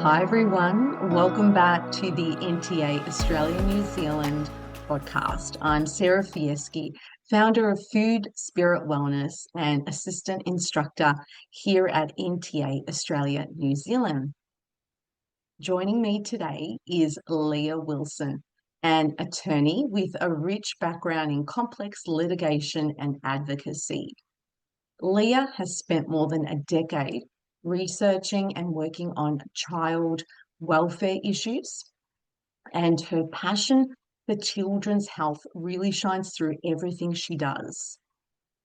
Hi, everyone. Welcome back to the NTA Australia New Zealand podcast. I'm Sarah Fieschi, founder of Food Spirit Wellness and assistant instructor here at NTA Australia New Zealand. Joining me today is Leah Wilson, an attorney with a rich background in complex litigation and advocacy. Leah has spent more than a decade researching and working on child welfare issues, and her passion for children's health really shines through everything she does.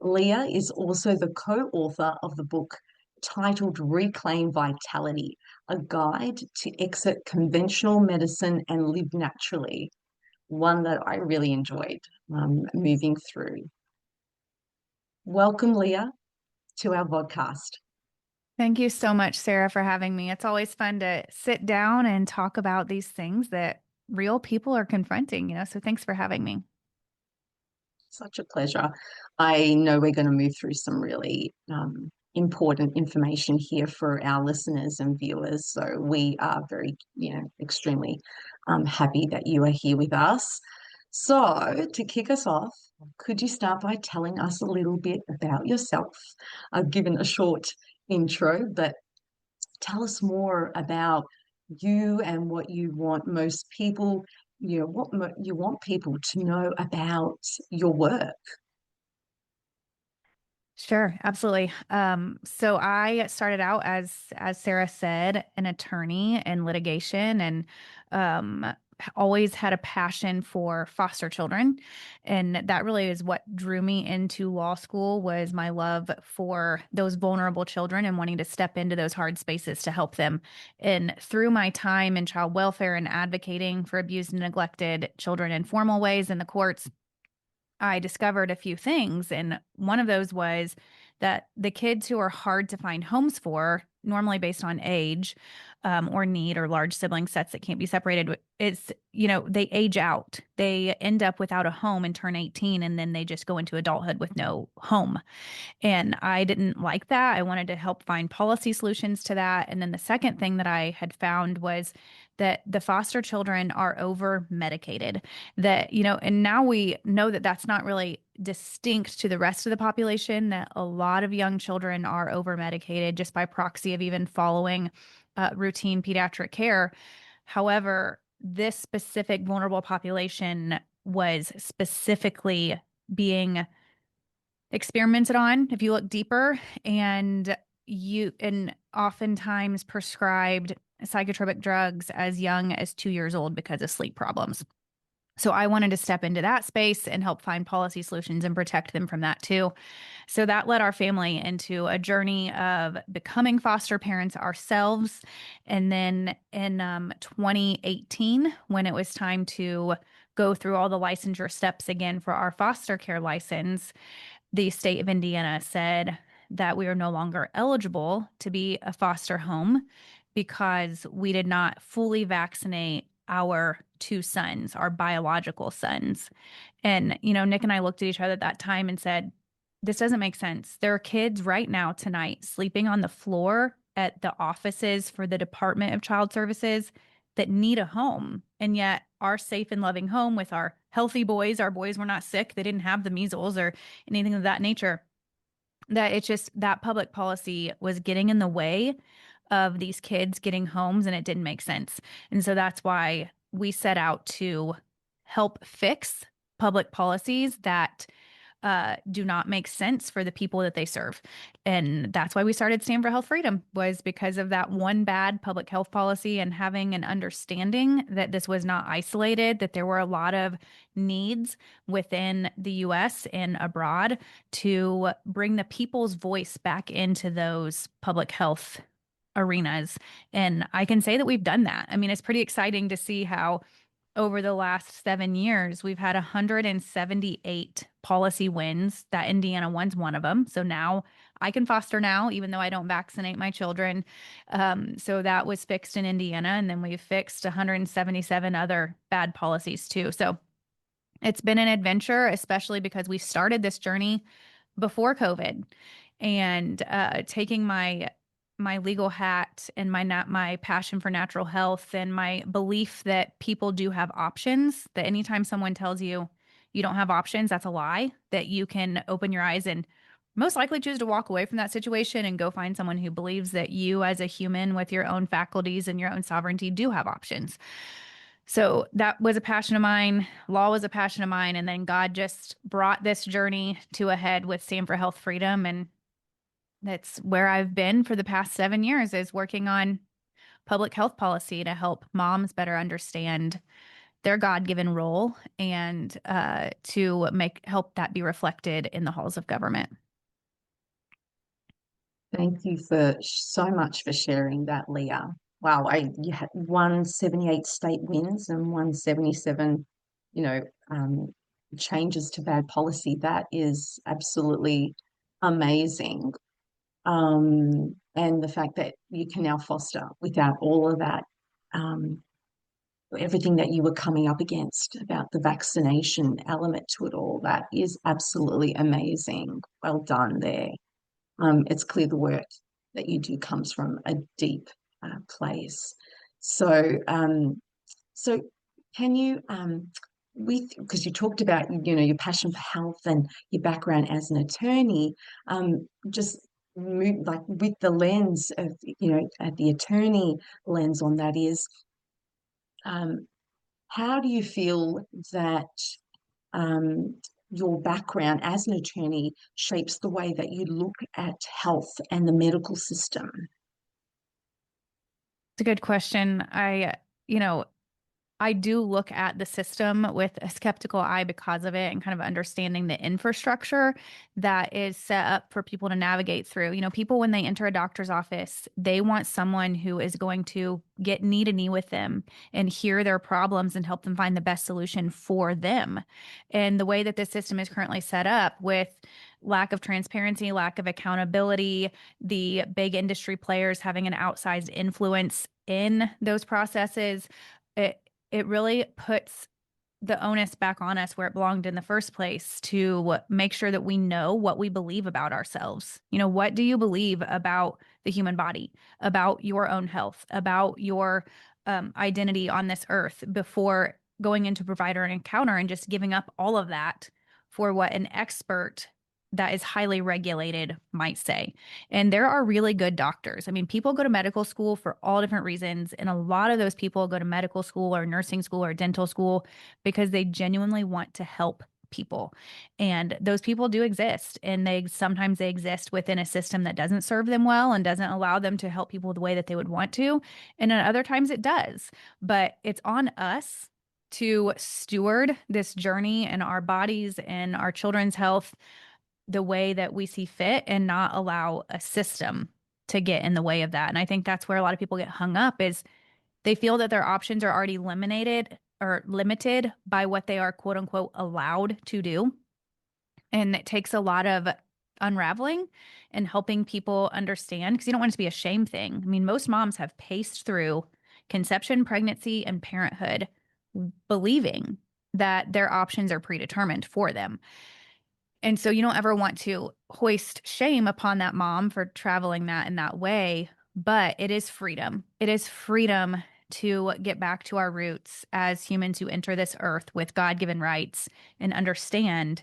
Leah is also the co author of the book titled Reclaim Vitality, a guide to exit conventional medicine and live naturally, one that I really enjoyed moving through. Welcome, Leah, to our podcast. Thank you so much, Sarah, for having me. It's always fun to sit down and talk about these things that real people are confronting, so thanks for having me. Such a pleasure. I know we're going to move through some really important information here for our listeners and viewers. So we are very, extremely happy that you are here with us. So to kick us off, could you start by telling us a little bit about yourself? I've given a short intro, but tell us more about you and what you want most people, you want people to know about your work. Sure, absolutely. So I started out as Sarah said, an attorney in litigation and um, always had a passion for foster children. And that really is what drew me into law school was my love for those vulnerable children and wanting to step into those hard spaces to help them. And through my time in child welfare and advocating for abused and neglected children in formal ways in the courts, I discovered a few things. And one of those was that the kids who are hard to find homes for, normally based on age or need or large sibling sets that can't be separated, they age out. They end up without a home and turn 18, and then they just go into adulthood with no home. And I didn't like that. I wanted to help find policy solutions to that. And then the second thing that I had found was that the foster children are over medicated. And now we know that that's not really distinct to the rest of the population, that a lot of young children are over medicated just by proxy of even following routine pediatric care. However, this specific vulnerable population was specifically being experimented on if you look deeper, and oftentimes prescribed psychotropic drugs as young as 2 years old because of sleep problems. So I wanted to step into that space and help find policy solutions and protect them from that too. So that led our family into a journey of becoming foster parents ourselves. And then in 2018, when it was time to go through all the licensure steps again for our foster care license, the state of Indiana said that we are no longer eligible to be a foster home because we did not fully vaccinate our two sons, our biological sons. And, Nick and I looked at each other at that time and said, this doesn't make sense. There are kids right now tonight sleeping on the floor at the offices for the Department of Child Services that need a home. And yet our safe and loving home with our healthy boys, our boys were not sick. They didn't have the measles or anything of that nature. That it's just that public policy was getting in the way of these kids getting homes, and it didn't make sense. And so that's why we set out to help fix public policies that do not make sense for the people that they serve. And that's why we started Stand for Health Freedom, was because of that one bad public health policy and having an understanding that this was not isolated, that there were a lot of needs within the US and abroad to bring the people's voice back into those public health arenas. And I can say that we've done that. I mean, it's pretty exciting to see how over the last 7 years, we've had 178 policy wins. That Indiana one's one of them. So now I can foster now, even though I don't vaccinate my children. So that was fixed in Indiana. And then we've fixed 177 other bad policies too. So it's been an adventure, especially because we started this journey before COVID, and taking my my legal hat and my passion for natural health and my belief that people do have options, that anytime someone tells you you don't have options, that's a lie, that you can open your eyes and most likely choose to walk away from that situation and go find someone who believes that you as a human with your own faculties and your own sovereignty do have options. So that was a passion of mine. Law was a passion of mine. And then God just brought this journey to a head with Stand for Health Freedom. And that's where I've been for the past 7 years, is working on public health policy to help moms better understand their God-given role and to help that be reflected in the halls of government. Thank you for so much for sharing that, Leah. Wow, you had 178 state wins and 177, you know, um, changes to bad policy. That is absolutely amazing. And the fact that you can now foster without all of that, um, everything that you were coming up against about the vaccination element to it all, that is absolutely amazing. Well done there. It's clear the work that you do comes from a deep place. So, so can you, because you talked about, your passion for health and your background as an attorney, just move like with the lens of, the attorney lens on that is, um, how do you feel that um, your background as an attorney shapes the way that you look at health and the medical system? It's a good question. You know, I do look at the system with a skeptical eye because of it and kind of understanding the infrastructure that is set up for people to navigate through. People, when they enter a doctor's office, they want someone who is going to get knee to knee with them and hear their problems and help them find the best solution for them. And the way that this system is currently set up, with lack of transparency, lack of accountability, the big industry players having an outsized influence in those processes, it really puts the onus back on us where it belonged in the first place, to make sure that we know what we believe about ourselves. What do you believe about the human body, about your own health, about your identity on this earth, before going into provider encounter and just giving up all of that for what an expert that is highly regulated might say. And there are really good doctors. I mean, people go to medical school for all different reasons. And a lot of those people go to medical school or nursing school or dental school because they genuinely want to help people. And those people do exist. And sometimes they exist within a system that doesn't serve them well and doesn't allow them to help people the way that they would want to. And at other times it does. But it's on us to steward this journey and our bodies and our children's health the way that we see fit, and not allow a system to get in the way of that. And I think that's where a lot of people get hung up, is they feel that their options are already eliminated or limited by what they are, quote unquote, allowed to do. And it takes a lot of unraveling and helping people understand, because you don't want it to be a shame thing. I mean, most moms have paced through conception, pregnancy, and parenthood believing that their options are predetermined for them. And so you don't ever want to hoist shame upon that mom for traveling that in that way, but it is freedom. It is freedom to get back to our roots as humans who enter this earth with God-given rights, and understand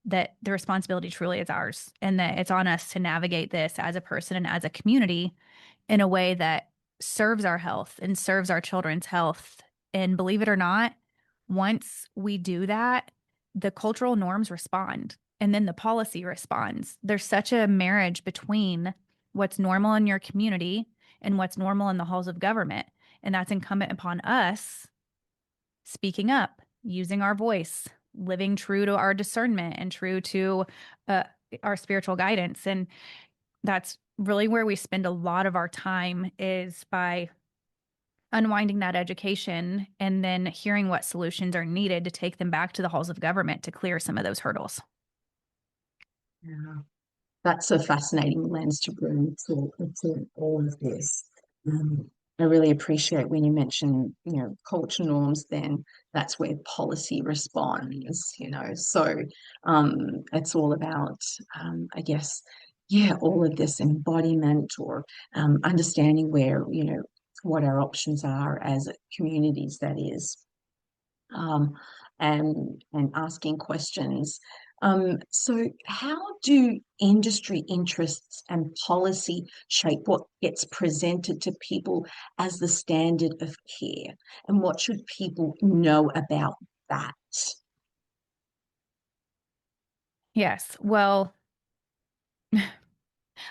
that the responsibility truly is ours, and that it's on us to navigate this as a person and as a community in a way that serves our health and serves our children's health. And believe it or not, once we do that, the cultural norms respond, and then the policy responds. There's such a marriage between what's normal in your community and what's normal in the halls of government. And that's incumbent upon us speaking up, using our voice, living true to our discernment and true to our spiritual guidance. And that's really where we spend a lot of our time, is by unwinding that education and then hearing what solutions are needed to take them back to the halls of government to clear some of those hurdles. Yeah, that's a fascinating lens to bring to all of this. I really appreciate when you mention, culture norms, then that's where policy responds, So it's all about, I guess, yeah, all of this embodiment or understanding where, what our options are as communities, that is, um, and asking questions. So, how do industry interests and policy shape what gets presented to people as the standard of care? And what should people know about that? Yes. Well,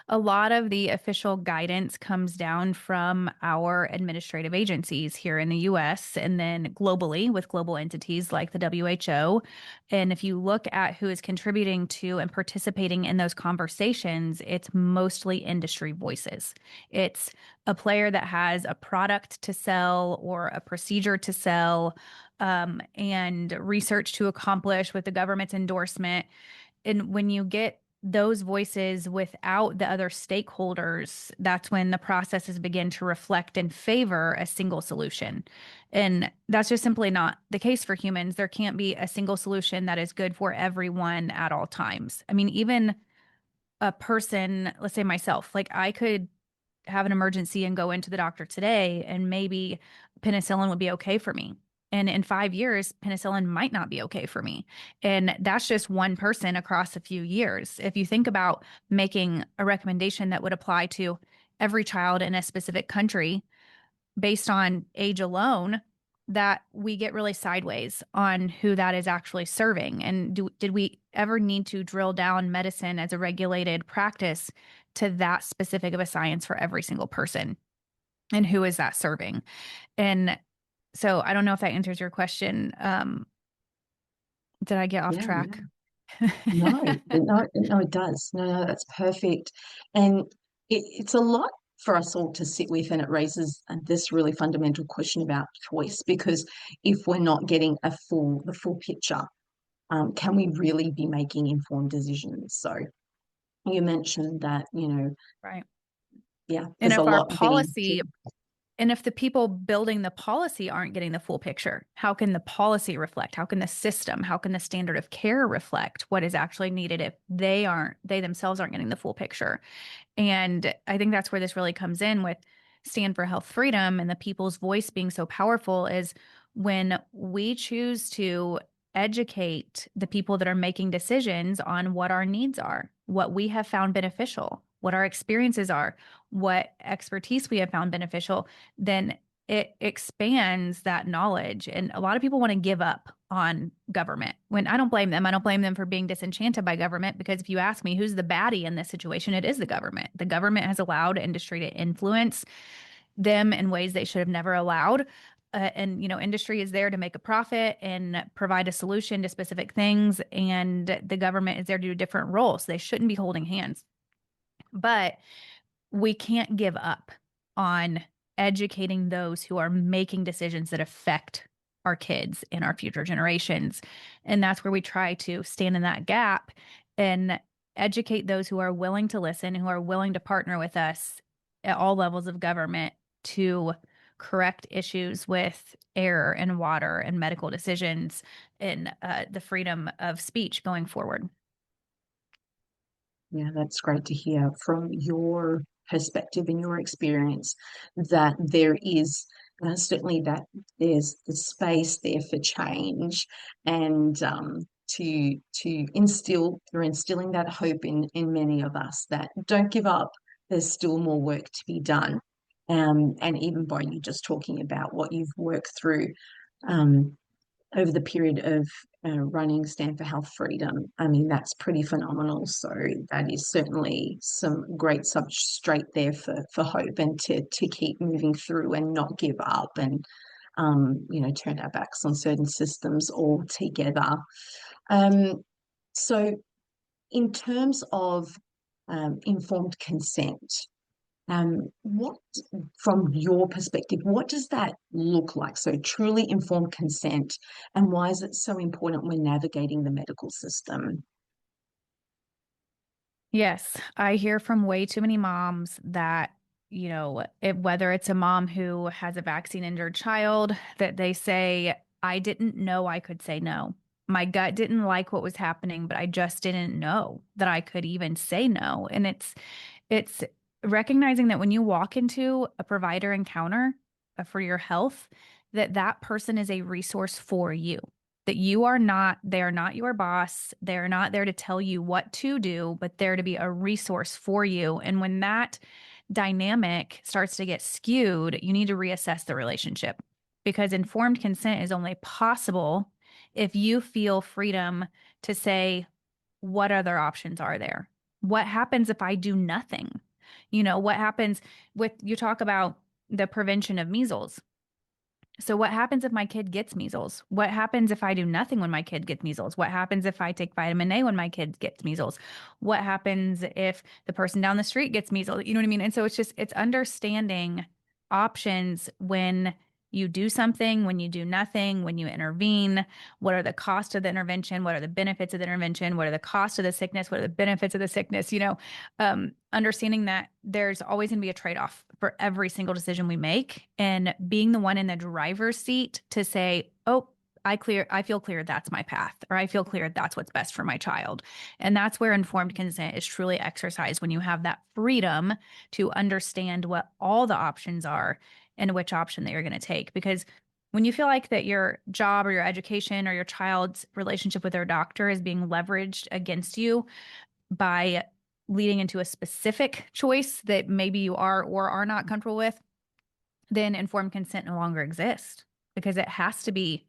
a lot of the official guidance comes down from our administrative agencies here in the US and then globally with global entities like the WHO. And if you look at who is contributing to and participating in those conversations, it's mostly industry voices. It's a player that has a product to sell or a procedure to sell, and research to accomplish with the government's endorsement. And when you get those voices without the other stakeholders, that's when the processes begin to reflect and favor a single solution. And that's just simply not the case for humans. There can't be a single solution that is good for everyone at all times. I mean, even a person, let's say myself, like I could have an emergency and go into the doctor today, and maybe penicillin would be okay for me. And in 5 years, penicillin might not be okay for me. And that's just one person across a few years. If you think about making a recommendation that would apply to every child in a specific country based on age alone, that we get really sideways on who that is actually serving. And did we ever need to drill down medicine as a regulated practice to that specific of a science for every single person? And who is that serving? And so I don't know if that answers your question. Did I get off Yeah, track? no, no, it does. No, no, that's perfect. And it's a lot for us all to sit with, and it raises this really fundamental question about choice, because if we're not getting the full picture, can we really be making informed decisions? So you mentioned that, Right. yeah, And there's a if our lot being policy And if the people building the policy aren't getting the full picture, how can the policy reflect? How can the system, how can the standard of care reflect what is actually needed if they themselves aren't getting the full picture? And I think that's where this really comes in with Stand for Health Freedom and the people's voice being so powerful is when we choose to educate the people that are making decisions on what our needs are, what we have found beneficial, what our experiences are, what expertise we have found beneficial, then it expands that knowledge. And a lot of people want to give up on government. When I don't blame them, I don't blame them for being disenchanted by government, because if you ask me who's the baddie in this situation, it is the government. The government has allowed industry to influence them in ways they should have never allowed. And industry is there to make a profit and provide a solution to specific things, and the government is there to do different roles. They shouldn't be holding hands. But we can't give up on educating those who are making decisions that affect our kids and our future generations. And that's where we try to stand in that gap and educate those who are willing to listen, who are willing to partner with us at all levels of government to correct issues with air and water and medical decisions and the freedom of speech going forward. Yeah, that's great to hear from your perspective and your experience that there is certainly that there's the space there for change, and you're instilling that hope in many of us that don't give up. There's still more work to be done, and even by you just talking about what you've worked through. Um, Over the period of running Stand for Health Freedom. I mean, that's pretty phenomenal. So that is certainly some great substrate there for hope, and to keep moving through and not give up, and turn our backs on certain systems altogether. Um, so in terms of informed consent, what, from your perspective, what does that look like? So, truly informed consent, and why is it so important when navigating the medical system? Yes, I hear from way too many moms that, whether it's a mom who has a vaccine injured child, that they say, I didn't know I could say no. My gut didn't like what was happening, but I just didn't know that I could even say no. And it's recognizing that when you walk into a provider encounter for your health, that that person is a resource for you. That you are not, they are not your boss. They're not there to tell you what to do, but there to be a resource for you. And when that dynamic starts to get skewed, you need to reassess the relationship because informed consent is only possible if you feel freedom to say, what other options are there? What happens if I do nothing? What happens with you talk about the prevention of measles. So what happens if my kid gets measles? What happens if I do nothing when my kid gets measles? What happens if I take vitamin A when my kid gets measles? What happens if the person down the street gets measles? You know what I mean? And so it's understanding options when you do something, when you do nothing, when you intervene. What are the costs of the intervention? What are the benefits of the intervention? What are the costs of the sickness? What are the benefits of the sickness? Understanding that there's always going to be a trade-off for every single decision we make, and being the one in the driver's seat to say, oh, I feel clear that's my path, or I feel clear that's what's best for my child. And that's where informed consent is truly exercised, when you have that freedom to understand what all the options are and which option that you're going to take. Because when you feel like that your job or your education or your child's relationship with their doctor is being leveraged against you by leading into a specific choice that maybe you are or are not comfortable with, then informed consent no longer exists because it has to be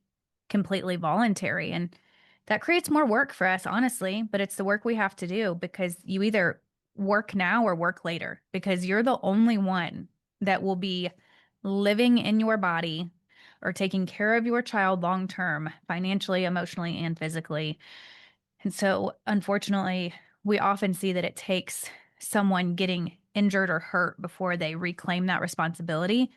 completely voluntary. And that creates more work for us, honestly, but it's the work we have to do because you either work now or work later because you're the only one that will be living in your body or taking care of your child long term, financially, emotionally, and physically. And so, unfortunately, we often see that it takes someone getting injured or hurt before they reclaim that responsibility.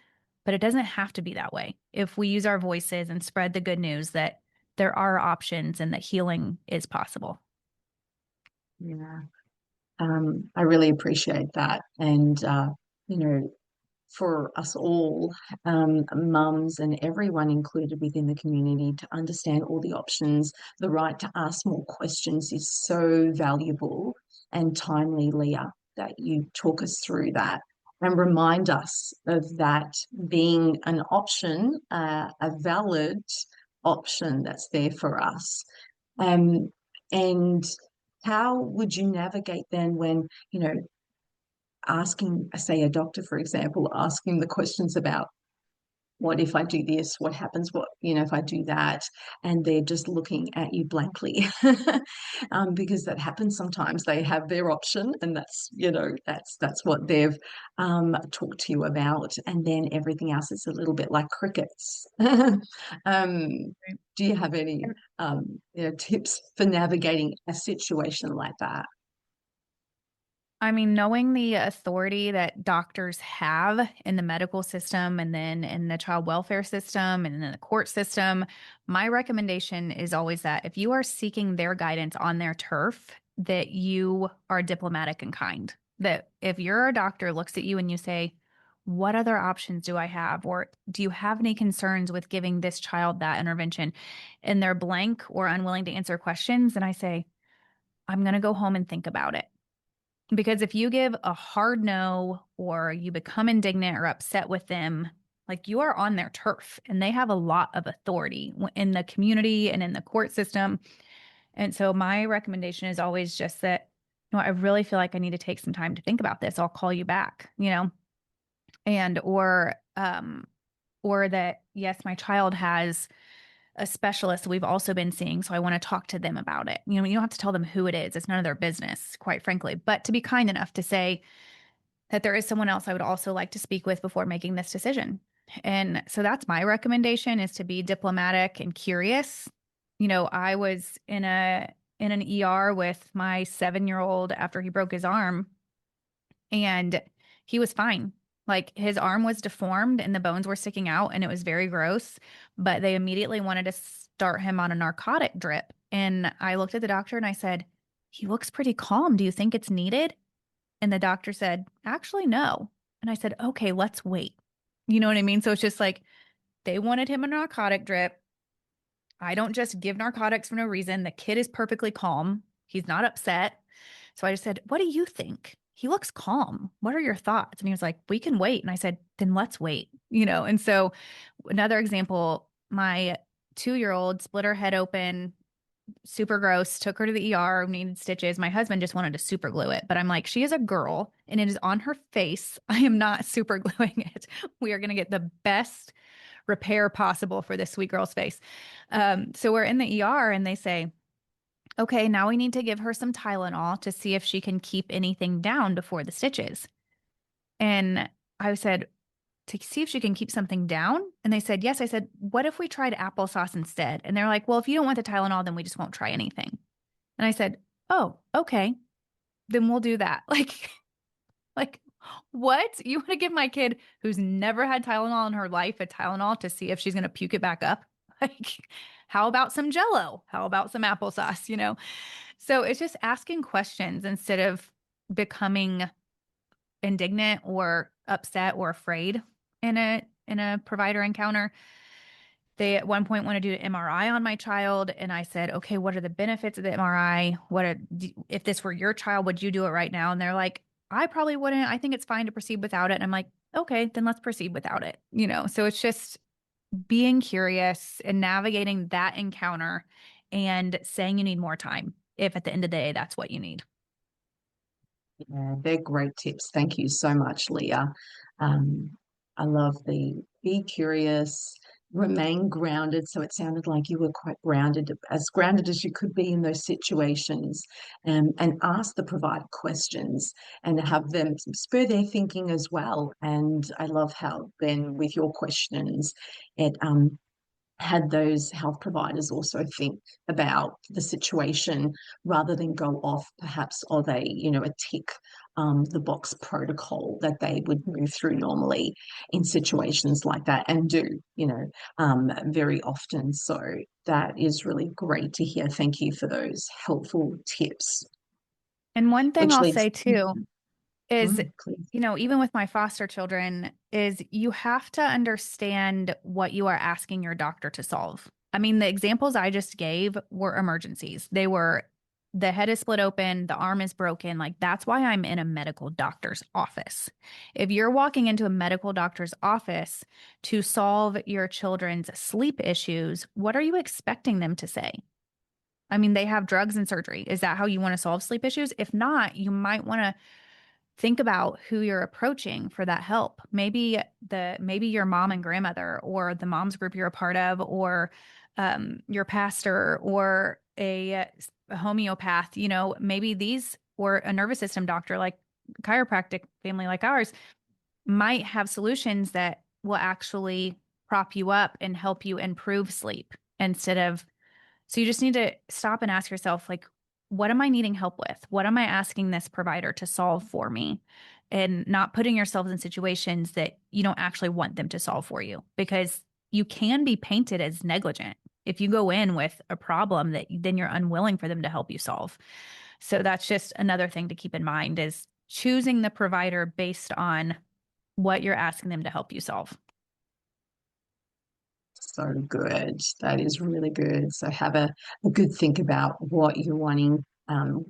But it doesn't have to be that way. If we use our voices and spread the good news that there are options and that healing is possible. Yeah. I really appreciate that. And, you know, for us all, mums and everyone included within the community, to understand all the options, the right to ask more questions is so valuable and timely, Leah, that you talk us through that and remind us of that being an option, a valid option that's there for us. Um, and how would you navigate then when, asking, say, a doctor, for example, asking the questions about what if I do this? What happens? If I do that? And they're just looking at you blankly. Because that happens sometimes. They have their option, and that's what they've talked to you about. And then everything else is a little bit like crickets. Do you have any tips for navigating a situation like that? I mean, knowing the authority that doctors have in the medical system and then in the child welfare system and in the court system, my recommendation is always that if you are seeking their guidance on their turf, that you are diplomatic and kind. That if your doctor looks at you and you say, what other options do I have? Or do you have any concerns with giving this child that intervention? And they're blank or unwilling to answer questions, then I say, I'm going to go home and think about it. Because if you give a hard no or you become indignant or upset with them, like you are on their turf and they have a lot of authority in the community and in the court system. And so my recommendation is always just that, I really feel like I need to take some time to think about this. I'll call you back, and or that, yes, my child has a specialist we've also been seeing. So I want to talk to them about it. You don't have to tell them who it is. It's none of their business, quite frankly, but to be kind enough to say that there is someone else I would also like to speak with before making this decision. And so that's my recommendation, is to be diplomatic and curious. I was in an ER with my 7-year-old after he broke his arm, and he was fine. Like his arm was deformed and the bones were sticking out and it was very gross, but they immediately wanted to start him on a narcotic drip. And I looked at the doctor and I said, he looks pretty calm. Do you think it's needed? And the doctor said, actually, no. And I said, okay, let's wait. You know what I mean? So it's just like they wanted him a narcotic drip. I don't just give narcotics for no reason. The kid is perfectly calm. He's not upset. So I just said, what do you think? He looks calm. What are your thoughts? And he was like, we can wait. And I said, then let's wait, And so another example, my 2-year-old split her head open, super gross, took her to the ER, needed stitches. My husband just wanted to super glue it. But I'm like, she is a girl and it is on her face. I am not super gluing it. We are going to get the best repair possible for this sweet girl's face. So we're in the ER and they say, okay, now we need to give her some Tylenol to see if she can keep anything down before the stitches. And I said, to see if she can keep something down? And they said, yes. I said, what if we tried applesauce instead? And they're like, well, if you don't want the Tylenol, then we just won't try anything. And I said, oh, okay, then we'll do that. Like, what? You want to give my kid who's never had Tylenol in her life a Tylenol to see if she's going to puke it back up? Like, how about some Jello? How about some applesauce? So it's just asking questions instead of becoming indignant or upset or afraid in a provider encounter. They at one point want to do an MRI on my child, and I said, "Okay, what are the benefits of the MRI? If this were your child, would you do it right now?" And they're like, "I probably wouldn't. I think it's fine to proceed without it." And I'm like, "Okay, then let's proceed without it." So it's just being curious and navigating that encounter and saying you need more time if at the end of the day that's what you need. Yeah, they're great tips. Thank you so much, Leah. Um, I love the be curious, remain grounded. So it sounded like you were quite grounded as you could be in those situations, and ask the provider questions and have them spur their thinking as well. And I love how then with your questions, it had those health providers also think about the situation rather than go off perhaps of a tick the box protocol that they would move through normally in situations like that and do very often. So that is really great to hear. Thank you for those helpful tips. And one thing Which I'll leads say too is, please. even with my foster children, is you have to understand what you are asking your doctor to solve. I mean, the examples I just gave were emergencies. They were the head is split open, the arm is broken. Like, that's why I'm in a medical doctor's office. If you're walking into a medical doctor's office to solve your children's sleep issues, what are you expecting them to say? I mean, they have drugs and surgery. Is that how you want to solve sleep issues? If not, you might want to think about who you're approaching for that help. Maybe your mom and grandmother or the mom's group you're a part of, or your pastor or a homeopath, maybe these or a nervous system doctor like chiropractic family like ours might have solutions that will actually prop you up and help you improve sleep instead of so you just need to stop and ask yourself, like, what am I needing help with? What am I asking this provider to solve for me? And not putting yourselves in situations that you don't actually want them to solve for you, because you can be painted as negligent if you go in with a problem that then you're unwilling for them to help you solve. So that's just another thing to keep in mind, is choosing the provider based on what you're asking them to help you solve. So good. That is really good. So have a good think about what you're wanting,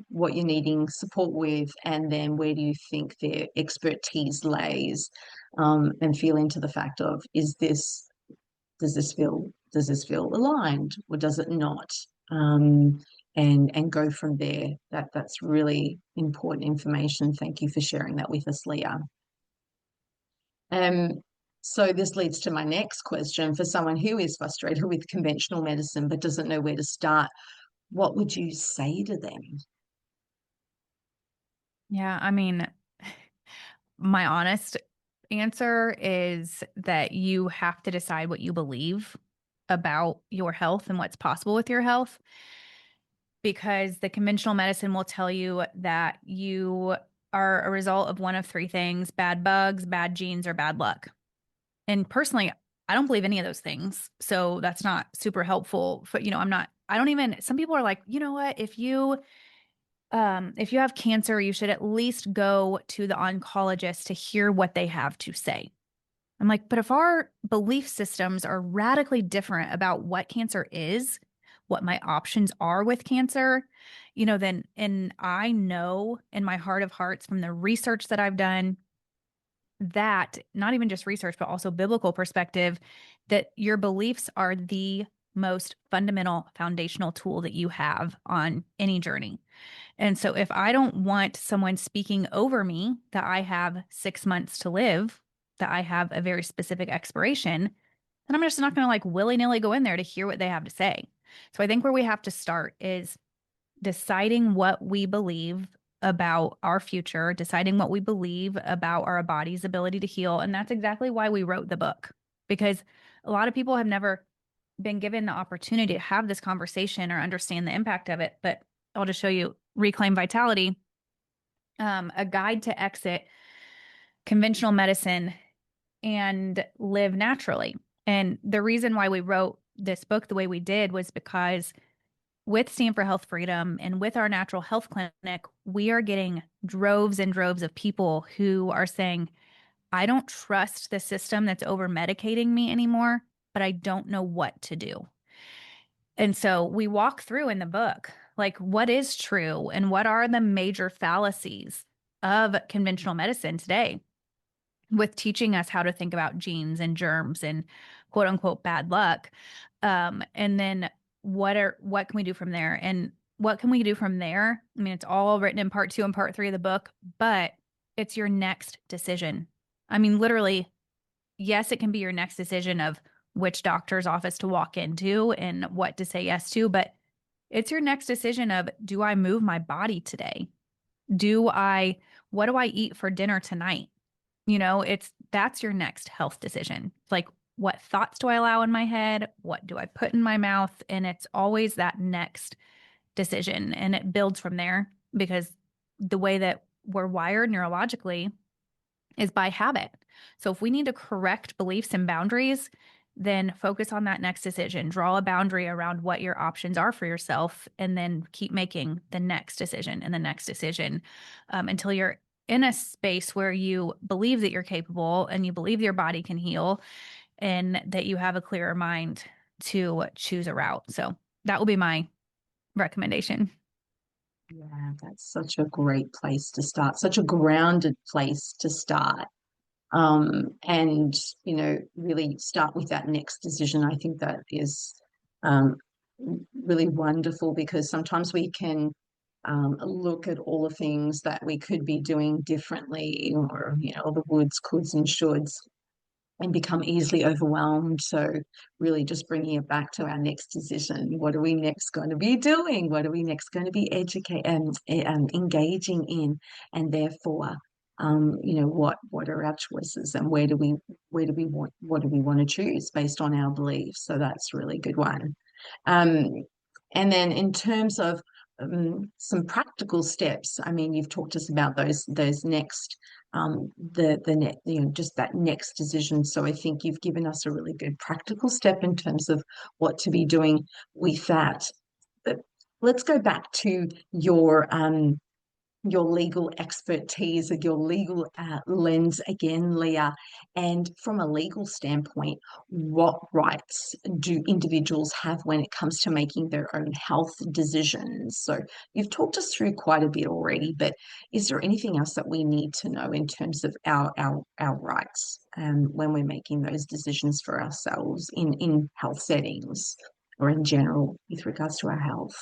what you're needing support with, and then where do you think their expertise lays, and feel into the fact of, does this feel aligned or does it not? Um, and go from there. That's really important information. Thank you for sharing that with us, Leah. Um, so this leads to my next question. For someone who is frustrated with conventional medicine but doesn't know where to start, what would you say to them? Yeah, I mean, my honest answer is that you have to decide what you believe about your health and what's possible with your health, because the conventional medicine will tell you that you are a result of one of three things: bad bugs, bad genes, or bad luck. And personally, I don't believe any of those things. So that's not super helpful. But, I don't even, some people are like, you know what, if you have cancer, you should at least go to the oncologist to hear what they have to say. I'm like, but if our belief systems are radically different about what cancer is, what my options are with cancer, then, and I know in my heart of hearts from the research that I've done, that not even just research, but also biblical perspective, that your beliefs are the most fundamental foundational tool that you have on any journey. And so if I don't want someone speaking over me that I have 6 months to live, that I have a very specific expiration, then I'm just not going to like willy-nilly go in there to hear what they have to say. So I think where we have to start is deciding what we believe about our future, deciding what we believe about our body's ability to heal. And that's exactly why we wrote the book, because a lot of people have never been given the opportunity to have this conversation or understand the impact of it. But I'll just show you Reclaim Vitality, a guide to exit conventional medicine and live naturally. And the reason why we wrote this book the way we did was because with Stand for Health Freedom and with our natural health clinic, we are getting droves and droves of people who are saying, I don't trust the system that's over medicating me anymore, but I don't know what to do. And so we walk through in the book, like what is true and what are the major fallacies of conventional medicine today, with teaching us how to think about genes and germs and quote unquote bad luck. And then what can we do from there? And what can we do from there? I mean, it's all written in part 2 and part 3 of the book, but it's your next decision. I mean, literally, yes, it can be your next decision of which doctor's office to walk into and what to say yes to, but it's your next decision of, do I move my body today? What do I eat for dinner tonight? That's your next health decision. It's like, what thoughts do I allow in my head? What do I put in my mouth? And it's always that next decision. And it builds from there, because the way that we're wired neurologically is by habit. So if we need to correct beliefs and boundaries, then focus on that next decision. Draw a boundary around what your options are for yourself, and then keep making the next decision and the next decision, until you're in a space where you believe that you're capable and you believe your body can heal and that you have a clearer mind to choose a route. So that will be my recommendation. Yeah, that's such a great place to start, such a grounded place to start. And really start with that next decision. I think that is um, really wonderful, because sometimes we can look at all the things that we could be doing differently, or the woulds, coulds, and shoulds, and become easily overwhelmed. So really just bringing it back to our next decision. What are we next going to be doing? What are we next going to be engaging in? And therefore, what are our choices, and what do we want to choose based on our beliefs? So that's a really good one. Um, and then in terms of some practical steps, I mean, you've talked to us about those next the net, just that next decision. So I think you've given us a really good practical step in terms of what to be doing with that. But let's go back to your legal expertise, your legal lens again, Leah. And from a legal standpoint, what rights do individuals have when it comes to making their own health decisions? So you've talked us through quite a bit already, but is there anything else that we need to know in terms of our rights when we're making those decisions for ourselves in health settings, or in general with regards to our health?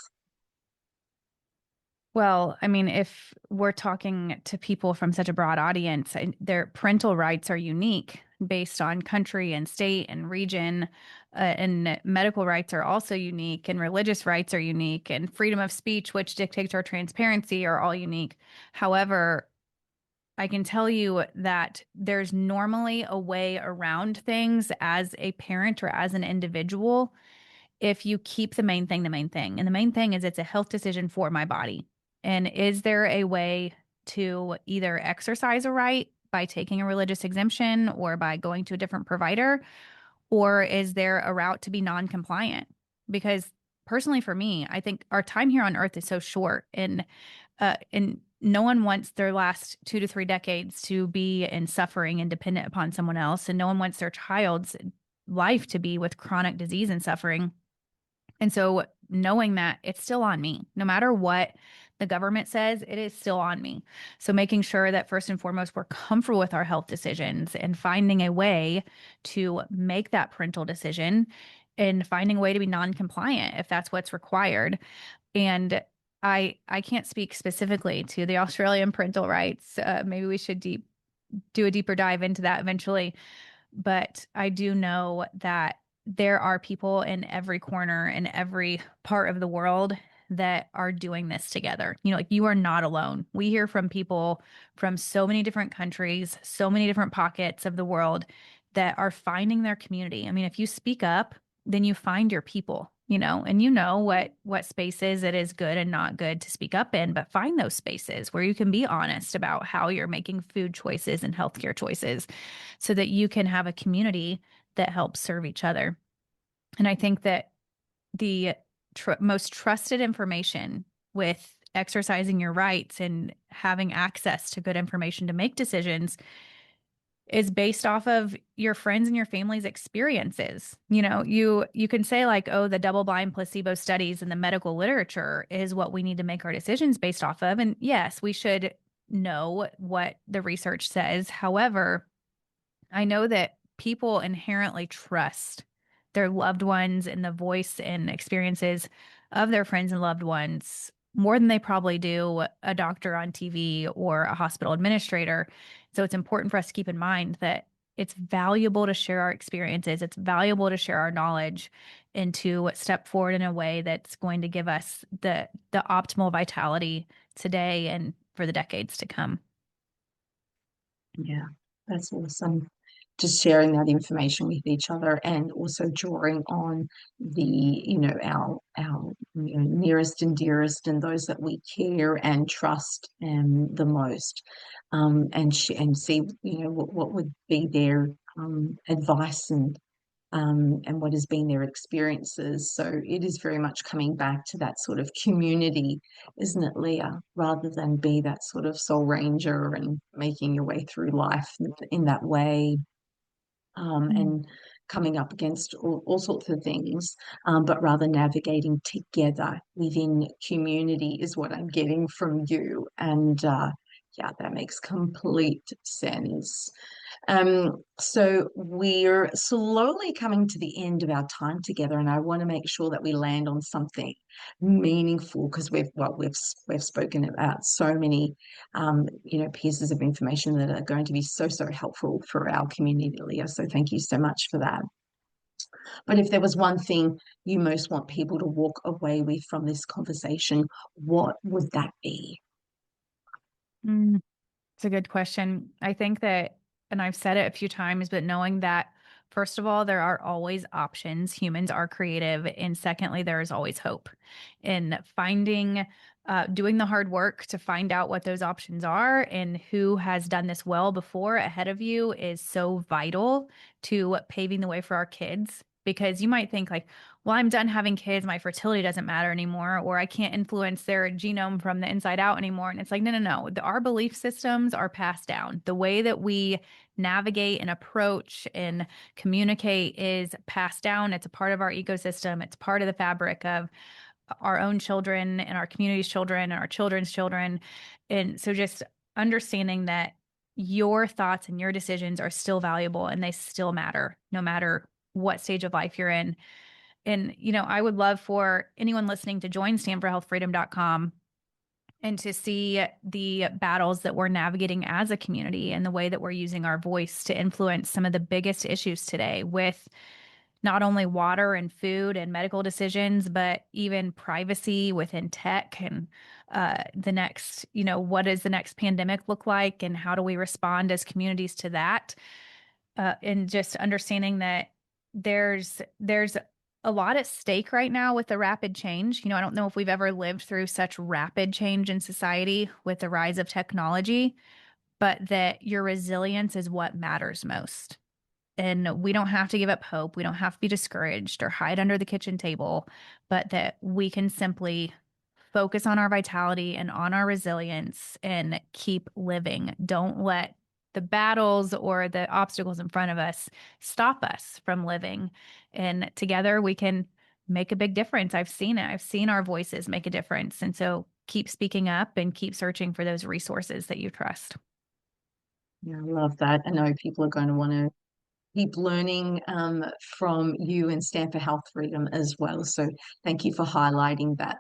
Well, I mean, if we're talking to people from such a broad audience, their parental rights are unique based on country and state and region, and medical rights are also unique, and religious rights are unique, and freedom of speech, which dictates our transparency, are all unique. However, I can tell you that there's normally a way around things as a parent or as an individual if you keep the main thing the main thing. And the main thing is, it's a health decision for my body. And is there a way to either exercise a right by taking a religious exemption or by going to a different provider? Or is there a route to be non-compliant? Because personally, for me, I think our time here on earth is so short. And no one wants their last 2 to 3 decades to be in suffering and dependent upon someone else. And no one wants their child's life to be with chronic disease and suffering. And so knowing that it's still on me, no matter what the government says, it is still on me. So making sure that first and foremost, we're comfortable with our health decisions and finding a way to make that parental decision and finding a way to be non-compliant if that's what's required. And I can't speak specifically to the Australian parental rights. Maybe we should do a deeper dive into that eventually. But I do know that there are people in every corner in every part of the world that are doing this together. Like you are not alone. We hear from people from so many different countries, so many different pockets of the world that are finding their community. I mean, if you speak up, then you find your people, and what spaces it is good and not good to speak up in, but find those spaces where you can be honest about how you're making food choices and healthcare choices so that you can have a community that helps serve each other. And I think that the most trusted information with exercising your rights and having access to good information to make decisions is based off of your friends and your family's experiences. You can say like, oh, the double-blind placebo studies and the medical literature is what we need to make our decisions based off of. And yes, we should know what the research says. However, I know that people inherently trust their loved ones and the voice and experiences of their friends and loved ones more than they probably do a doctor on TV or a hospital administrator. So it's important for us to keep in mind that it's valuable to share our experiences. It's valuable to share our knowledge and to step forward in a way that's going to give us the optimal vitality today and for the decades to come. Yeah, that's awesome. Just sharing that information with each other and also drawing on our nearest and dearest and those that we care and trust the most, and see what would be their advice and what has been their experiences. So it is very much coming back to that sort of community, isn't it, Leah? Rather than be that sort of sole ranger and making your way through life in that way, Mm. and coming up against all sorts of things, but rather navigating together within community is what I'm getting from you. And yeah, that makes complete sense. So we're slowly coming to the end of our time together, and I want to make sure that we land on something meaningful because we've spoken about so many pieces of information that are going to be so helpful for our community, Leah. So thank you so much for that. But if there was one thing you most want people to walk away with from this conversation, what would that be? Mm. It's a good question. I think that, and I've said it a few times, but knowing that, first of all, there are always options. Humans are creative. And secondly, there is always hope. In doing the hard work to find out what those options are and who has done this well before ahead of you is so vital to paving the way for our kids. Because you might think like, well, I'm done having kids. My fertility doesn't matter anymore, or I can't influence their genome from the inside out anymore. And it's like, no. Our belief systems are passed down. The way that we navigate and approach and communicate is passed down. It's a part of our ecosystem. It's part of the fabric of our own children and our community's children and our children's children. And so just understanding that your thoughts and your decisions are still valuable and they still matter, no matter what stage of life you're in. And, I would love for anyone listening to join standforhealthfreedom.com and to see the battles that we're navigating as a community and the way that we're using our voice to influence some of the biggest issues today with not only water and food and medical decisions, but even privacy within tech and the next, what does the next pandemic look like and how do we respond as communities to that? And just understanding that there's a lot at stake right now with the rapid change. I don't know if we've ever lived through such rapid change in society with the rise of technology, but that your resilience is what matters most. And we don't have to give up hope. We don't have to be discouraged or hide under the kitchen table, but that we can simply focus on our vitality and on our resilience and keep living. Don't let the battles or the obstacles in front of us stop us from living. And together we can make a big difference. I've seen it. I've seen our voices make a difference. And so keep speaking up and keep searching for those resources that you trust. Yeah, I love that. I know people are going to want to keep learning from you and Stand for Health Freedom as well. So thank you for highlighting that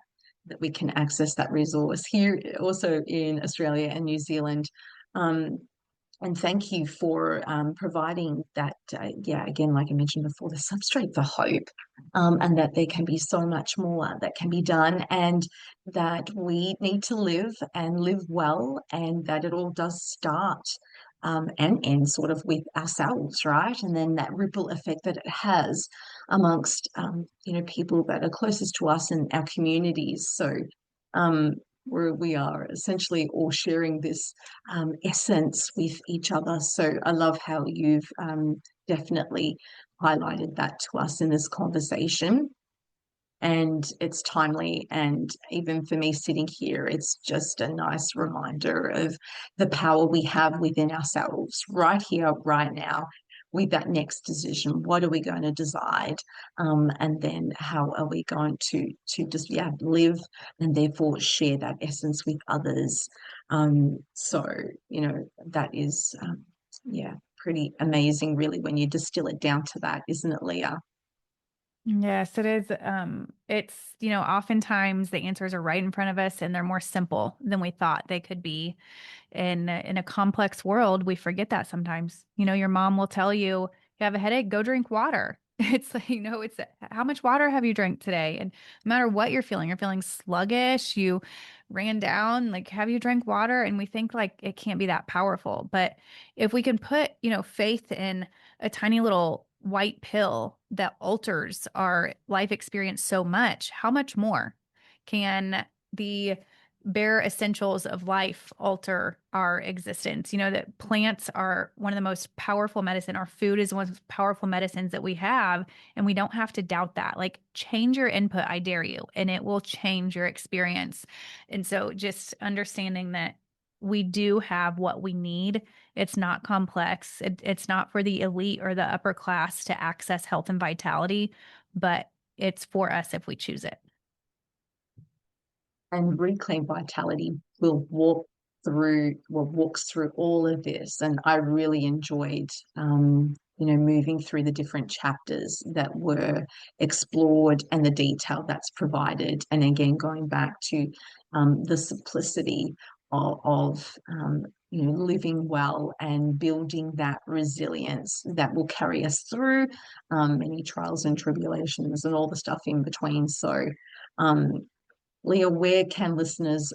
we can access that resource here also in Australia and New Zealand. Um, and thank you for providing that, yeah, again, like I mentioned before, the substrate for hope, and that there can be so much more that can be done, and that we need to live and live well, and that it all does start and end sort of with ourselves, right? And then that ripple effect that it has amongst, people that are closest to us and our communities. So, um, we are essentially all sharing this essence with each other. So I love how you've definitely highlighted that to us in this conversation. And it's timely. And even for me sitting here, it's just a nice reminder of the power we have within ourselves right here, right now, with that next decision. What are we going to decide? And then how are we going to just live and therefore share that essence with others? So, that is pretty amazing, really, when you distill it down to that, isn't it, Leah? Yes, it is. It's, oftentimes the answers are right in front of us and they're more simple than we thought they could be. In a complex world, we forget that sometimes. Your mom will tell you, you have a headache, go drink water. It's like, it's how much water have you drank today? And no matter what you're feeling sluggish, you ran down, like, have you drank water? And we think like it can't be that powerful. But if we can put, faith in a tiny little white pill that alters our life experience so much, how much more can the bare essentials of life alter our existence? That plants are one of the most powerful medicine. Our food is one of the most powerful medicines that we have, and we don't have to doubt that. Like, change your input, I dare you, and it will change your experience. And so just understanding that we do have what we need. It's not complex. It's not for the elite or the upper class to access health and vitality, but it's for us if we choose it. And Reclaim Vitality walks through all of this. And I really enjoyed, moving through the different chapters that were explored and the detail that's provided. And again, going back to the simplicity of living well and building that resilience that will carry us through many trials and tribulations and all the stuff in between. So, um, Leah, where can listeners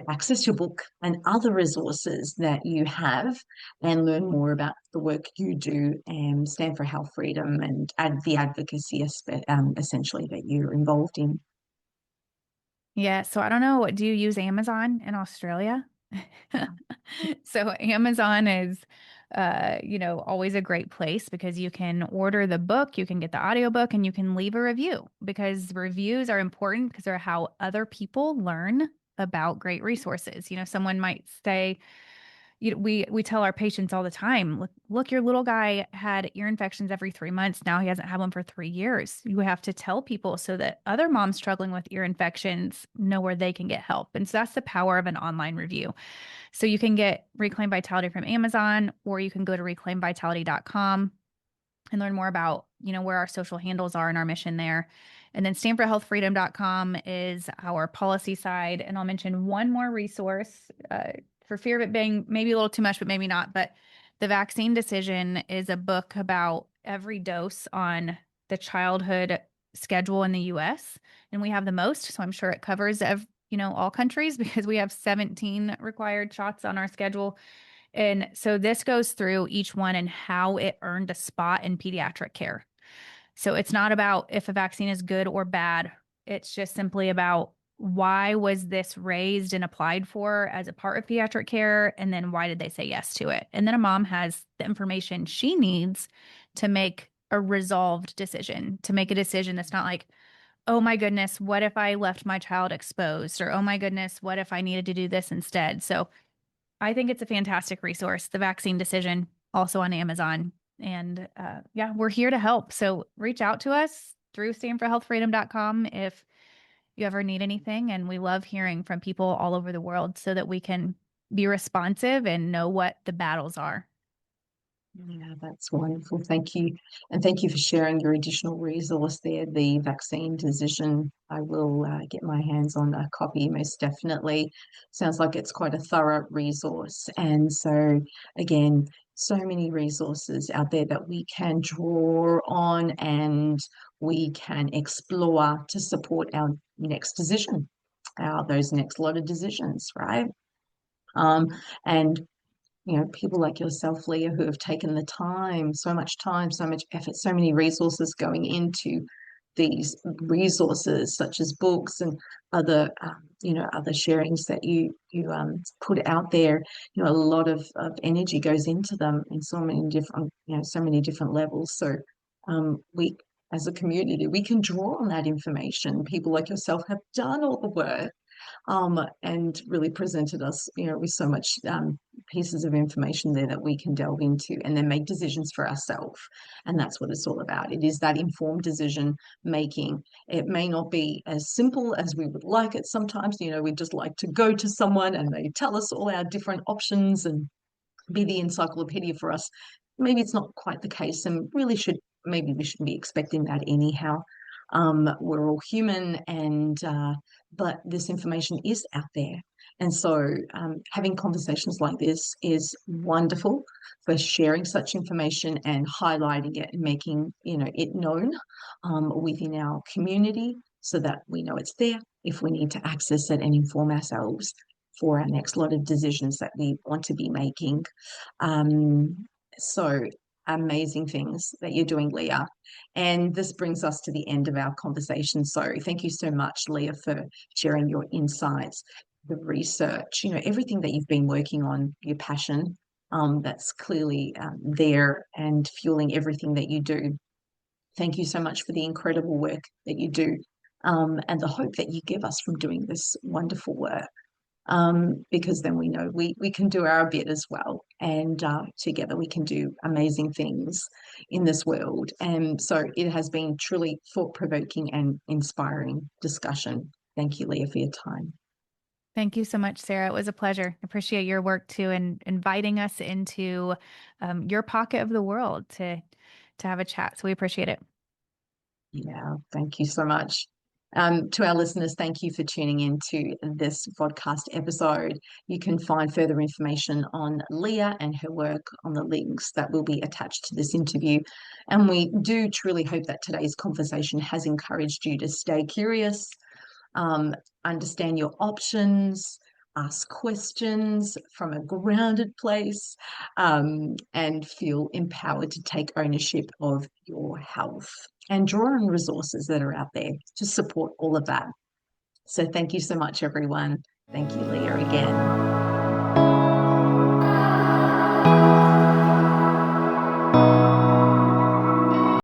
access your book and other resources that you have and learn more about the work you do and Stand for Health Freedom and the advocacy essentially that you're involved in? Yeah, so I don't know. Do you use Amazon in Australia? So Amazon is always a great place because you can order the book, you can get the audiobook, and you can leave a review, because reviews are important because they're how other people learn about great resources. Someone might say, we tell our patients all the time, look, your little guy had ear infections every 3 months. Now he hasn't had one for 3 years. You have to tell people so that other moms struggling with ear infections know where they can get help. And so that's the power of an online review. So you can get Reclaim Vitality from Amazon, or you can go to reclaimvitality.com and learn more about, where our social handles are and our mission there. And then stanfordhealthfreedom.com is our policy side. And I'll mention one more resource, for fear of it being maybe a little too much, but maybe not. But The Vaccine Decision is a book about every dose on the childhood schedule in the US. And we have the most, so I'm sure it covers all countries, because we have 17 required shots on our schedule. And so this goes through each one and how it earned a spot in pediatric care. So it's not about if a vaccine is good or bad. It's just simply about, why was this raised and applied for as a part of pediatric care? And then why did they say yes to it? And then a mom has the information she needs to make a resolved decision, to make a decision that's not like, oh my goodness, what if I left my child exposed? Or, oh my goodness, what if I needed to do this instead? So I think it's a fantastic resource. The Vaccine Decision, also on Amazon. And yeah, we're here to help. So reach out to us through standforhealthfreedom.com if you ever need anything. And we love hearing from people all over the world so that we can be responsive and know what the battles are. Yeah, that's wonderful. Thank you. And thank you for sharing your additional resource there, the vaccine decision. I will get my hands on a copy, most definitely. Sounds like it's quite a thorough resource. And so, again, so many resources out there that we can draw on and we can explore to support our next decision, those next lot of decisions, right? Um, and people like yourself, Leah, who have taken the time, so much effort, so many resources going into these resources, such as books and other, other sharings that you put out there. A lot of energy goes into them in so many different levels. So we, as a community, we can draw on that information. People like yourself have done all the work and really presented us, with so much pieces of information there that we can delve into and then make decisions for ourselves. And that's what it's all about. It is that informed decision making. It may not be as simple as we would like it. Sometimes, we just like to go to someone and they tell us all our different options and be the encyclopedia for us. Maybe it's not quite the case, and maybe we shouldn't be expecting that anyhow. We're all human, and but this information is out there, and so having conversations like this is wonderful for sharing such information and highlighting it and making it known within our community, so that we know it's there if we need to access it and inform ourselves for our next lot of decisions that we want to be making. So amazing things that you're doing, Leah. And this brings us to the end of our conversation. So thank you so much, Leah, for sharing your insights, the research, everything that you've been working on, your passion, that's clearly there and fueling everything that you do. Thank you so much for the incredible work that you do, and the hope that you give us from doing this wonderful work, because then we know we can do our bit as well. And together we can do amazing things in this world. And so it has been truly thought-provoking and inspiring discussion. Thank you, Leah, for your time. Thank you so much, Sarah. It was a pleasure. Appreciate your work too, and inviting us into your pocket of the world to have a chat. So we appreciate it. Yeah, thank you so much. To our listeners, thank you for tuning in to this podcast episode. You can find further information on Leah and her work on the links that will be attached to this interview. And we do truly hope that today's conversation has encouraged you to stay curious, understand your options, ask questions from a grounded place, and feel empowered to take ownership of your health and draw on resources that are out there to support all of that. So thank you so much, everyone. Thank you, Leah, again.